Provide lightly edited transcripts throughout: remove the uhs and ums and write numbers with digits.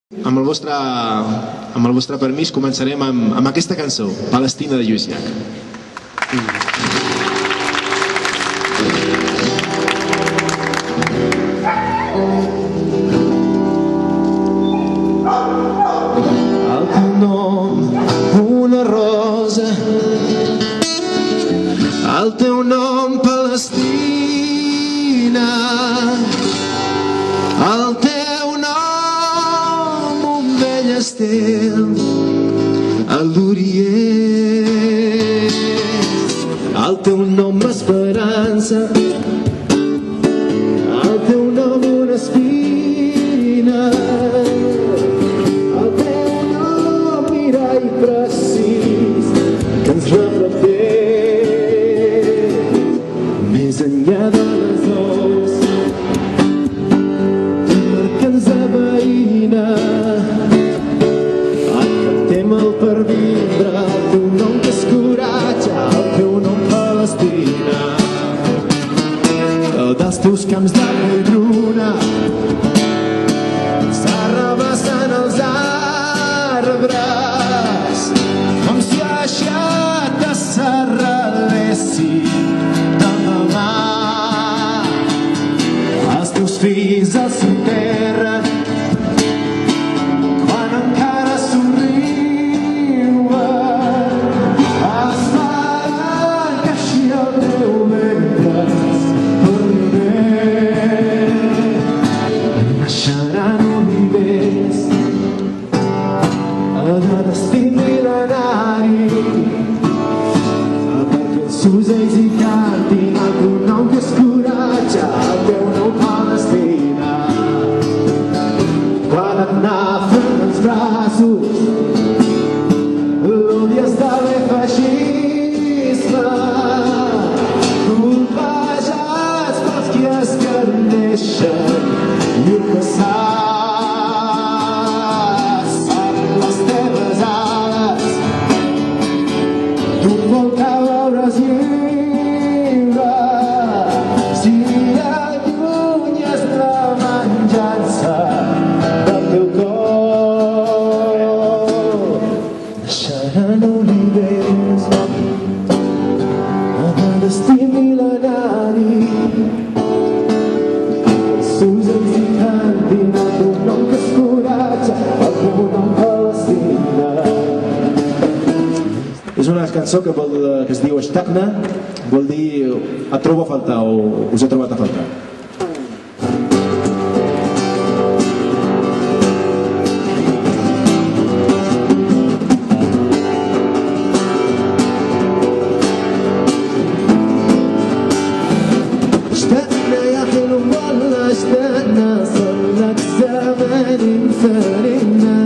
Amb el vostre permís començarem amb aquesta cançó, Palestina de Lluís Llach. El teu nom, una rosa, el teu nom, Palestina, el teu nom, un vell estel a l'Orient, el teu nom, esperança, el teu nom, una espina, el teu nom, mirall precís que ens reflecteix més enllà de les ous, perquè ens aveïna. Et cantem el per vindre, el teu nom que és coratge, el teu nom, Palestina. Dels teus camps de lluna s'arrabassen els arbres com si aixeta s'arrelessin del demà. Els teus fills al seu terra quan encara somriuen esperen que així el teu ventre naixeran olivers de destí mil·lenari perquè els ocells hi cantin el teu nom que és coratge, el teu nom, Palestina. Quan et nafen els braços l'odies de feixisme, colpejats pels qui escarneixen i caçats per les teves ales. Tu vol que veure's lliure si allunyes la venjança del teu cor. Naixeran olivers de destí mil·lenari, els ocells hi cantin el teu nom que és coratge, el teu nom, Palestina. És una cançó que es diu Eshtakna, vol dir et trobo a faltar o us he trobat a faltar. اشتقنا يا حلو والله اشتقنا صار لك زمان مفارقنا.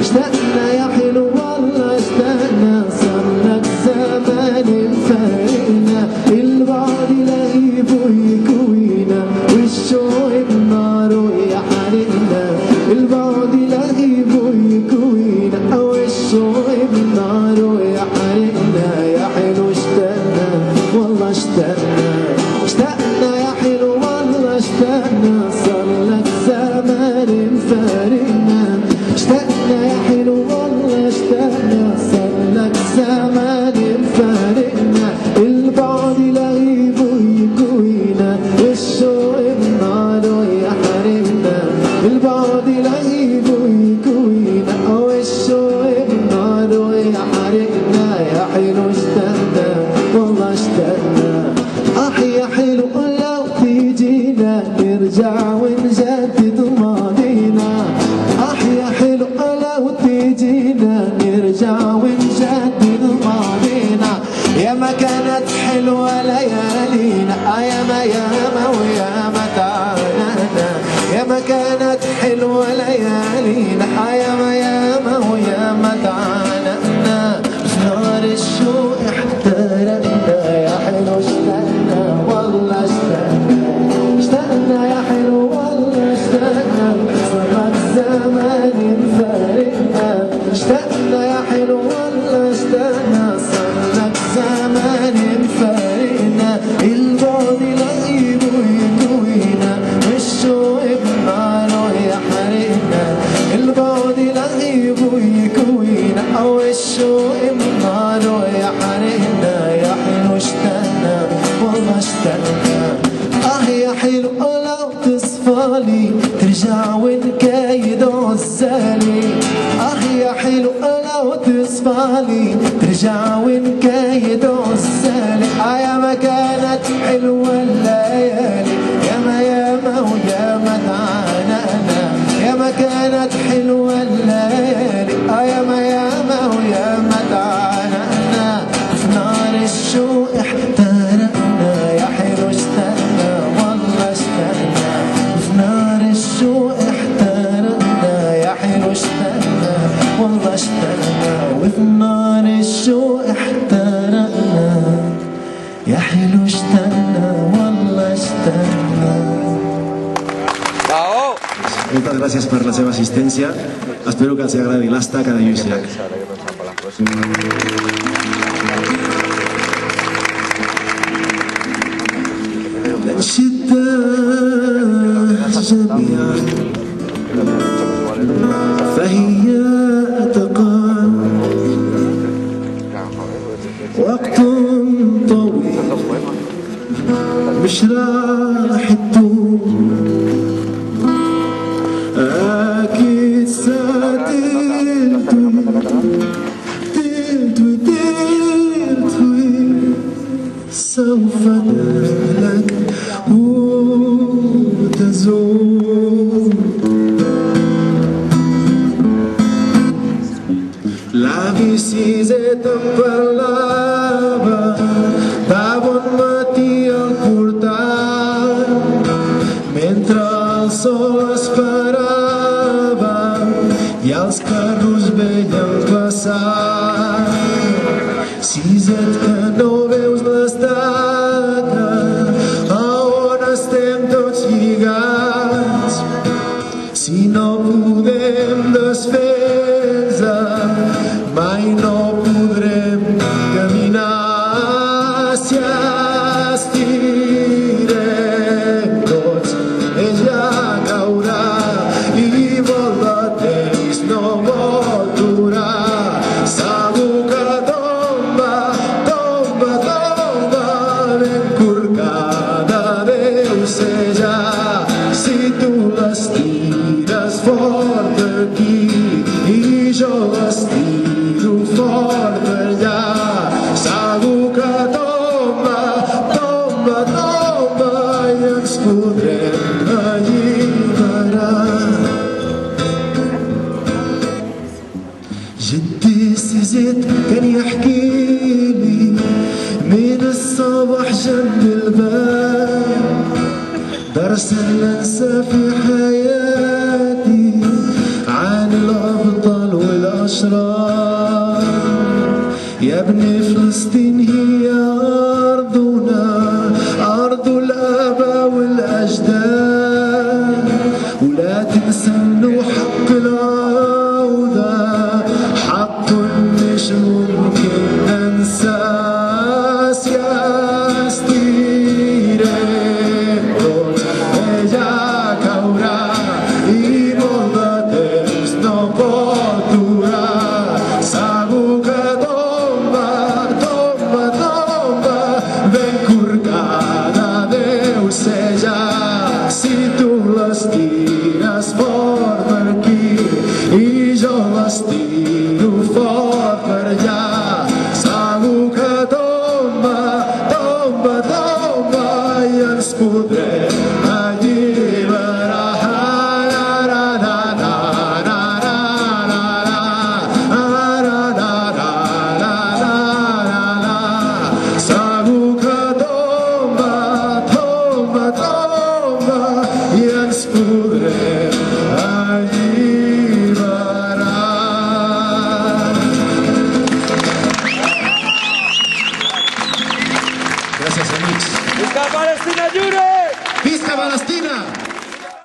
اشتقنا يا حلو والله اشتقنا صار لك زمان مفارقنا. البعد لهيب ويكوينا والشوق بنار ويحرقنا. البعد لهيب ويكوينا والشوق بنار ويحرقنا. يا حلو اشتقنا والله اشتقنا. اشتقنا يا حلو والله اشتقنا صار لك زمان مفارقنا. اشتقنا يا حلو والله اشتقنا صار لك زمان مفارقنا. البعد لهيب ويكوينا والشوق بنار ويحرقنا. البعد لهيب ويكوينا والشوق بنار ويحرقنا. يا حلو اشتقنا والله اشتقنا. يا حلو لو تيجينا نرجع ونجدد ماضينا. يا حلو لو تيجينا نرجع ونجدد ماضينا. يا ما كانت حلوة ليالينا ياما ياما وياما تعانينا. يا ما كانت حلوة ليالينا ياما ياما وياما تعانينا. نار الشوق احترقنا. يا حلو اشتقنا والله اشتقنا. اشتقنا يا حلو والله اشتقنا صار زمان مفارقنا. اشتقنا يا حلو والله اشتقنا صار لك زمان مفارقنا. البعد لهيب ويكوينا والشوق بنار ويحرقنا. البعد الشوق بناره يا حرقنا يا حلو اشتقنا والله اشتقنا يا حلو لو تصفالي ترجع ونكايد عزالي يا حلو لو تصفالي ترجع ونكايد عزالي يا ما كانت حلوة الليالي ياما ياما وياما تعانقنا يا ما كانت حلوة الليالي ياما ياما وياما تعانقنا في نار الشوق احترقنا يا حلو اشتقنا والله اشتقنا في نار الشوق احترقنا يا حلو اشتقنا والله اشتقنا وفي نار الشوق احترقنا يا حلو اشتقنا والله اشتقنا. Moltes gràcies per la seva assistència. Espero que els agradi l'Estaca de Lluís Llach. الشتاء جميعا فهي أتقى وقت طويل مش راح تدوم أكيد ستلتوي سوف تهلك وتزول La visita parlava da bon matí al portal mentre el sol esperava i els carros veien passar. Siset que no veus l'estaca a on estem tots lligats si no podem desfer-nos mai no podrem caminar si estirem tots ella caurà i vol de temps no vol durar segur que tomba ben corcada deu ser ja si tu l'estires fort aquí i jo l'estiro fort allà segur que tomba i ens podrem alliberar. جدي الزيت كان يحكيلي من الصبح جنب الباب درس لا انسى في حياتي عن الابطال والاشرار يا ابني فلسطين هي ارضنا ارض الاباء والاجداد ولا تنسى انه حق العوده حق مش ممكن ننساه سياستي si tu les tires fort per aquí i jo les tiro fort per allà segur que tomba i ens podrem